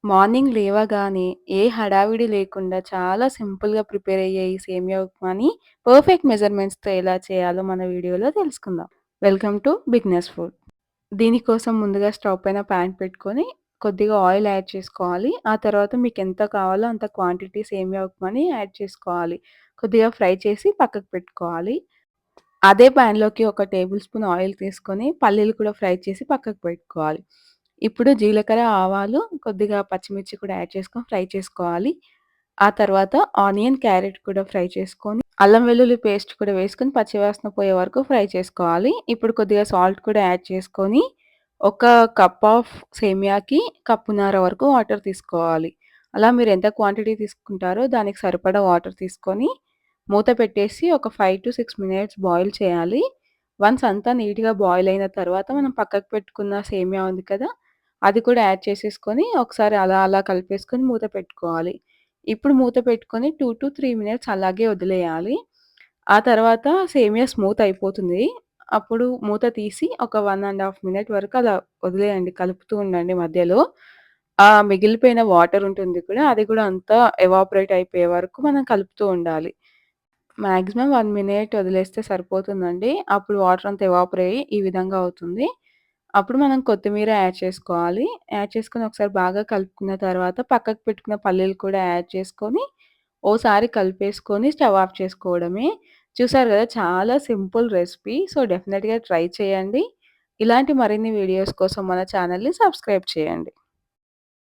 Morning లేవగానే ఏ హడావిడి లేకుండా చాలా సింపుల్‌గా ప్రిపేర్ అయ్యే ఈ సేమియా ఉప్మాని పర్ఫెక్ట్ మెజర్‌మెంట్స్‌తో ఎలా చేయాలో మన వీడియోలో తెలుసుకుందాం. Welcome to beginners food. దీనికోసం ముందుగా స్టవ్ పైన పాన్ పెట్టుకొని కొద్దిగా ఆయిల్ యాడ్ చేసుకోవాలి. ఆ తర్వాత మీకెంత కావాలో అంత క్వాంటిటీ సేమియా ఉప్మాని యాడ్ చేసుకోవాలి. కొద్దిగా ఫ్రై చేసి పక్కకు పెట్టుకోవాలి. అదే పాన్‌లోకి ఒక టేబుల్ స్పూన్ ఆయిల్ తీసుకొని పల్లీలు కూడా ఫ్రై చేసి పక్కకు పెట్టుకోవాలి. ఇప్పుడు జీలకర్ర, ఆవాలు, కొద్దిగా పచ్చిమిర్చి కూడా యాడ్ చేసుకొని ఫ్రై చేసుకోవాలి. ఆ తర్వాత ఆనియన్, క్యారెట్ కూడా ఫ్రై చేసుకొని, అల్లం వెల్లుల్లి పేస్ట్ కూడా వేసుకొని పచ్చివాసన పోయే వరకు ఫ్రై చేసుకోవాలి. ఇప్పుడు కొద్దిగా సాల్ట్ కూడా యాడ్ చేసుకొని, ఒక కప్ ఆఫ్ సేమియాకి కప్పున్నర వరకు వాటర్ తీసుకోవాలి. అలా మీరు ఎంత క్వాంటిటీ తీసుకుంటారో దానికి సరిపడా వాటర్ తీసుకొని, మూత పెట్టేసి ఒక 5-6 మినిట్స్ బాయిల్ చేయాలి. వన్స్ అంతా నీట్‌గా బాయిల్ అయిన తర్వాత మనం పక్కకు పెట్టుకున్న సేమియా ఉంది కదా! అది కూడా యాడ్ చేసేసుకొని ఒకసారి అలా అలా కలిపేసుకొని మూత పెట్టుకోవాలి. ఇప్పుడు మూత పెట్టుకొని 2-3 మినిట్స్ అలాగే వదిలేయాలి. ఆ తర్వాత సేమియా స్మూత్ అయిపోతుంది. అప్పుడు మూత తీసి ఒక 1 ½ మినిట్ వరకు అలా వదిలేయండి. కలుపుతూ ఉండండి మధ్యలో. ఆ మిగిలిపోయిన వాటర్ ఉంటుంది కూడా అది కూడా అంతా ఎవాపరేట్ అయిపోయే వరకు మనం కలుపుతూ ఉండాలి. మాక్సిమం 1 మినిట్ వదిలేస్తే సరిపోతుందండి. అప్పుడు వాటర్ అంతా ఎవాపర్ అయ్యి ఈ విధంగా అవుతుంది. అప్పుడు మనం కొత్తిమీర యాడ్ చేసుకోవాలి. యాడ్ చేసుకొని ఒకసారి బాగా కలుపుకున్న తర్వాత పక్కకు పెట్టుకున్న పల్లీలు కూడా యాడ్ చేసుకొని, ఓసారి కలిపేసుకొని స్టవ్ ఆఫ్ చేసుకోవడమే. చూసారు గదా! చాలా సింపుల్ రెసిపీ. సో, డెఫినిట్‌గా ట్రై చేయండి. ఇలాంటి మరిన్ని వీడియోస్ కోసం మన ఛానెల్‌ని సబ్స్క్రైబ్ చేయండి.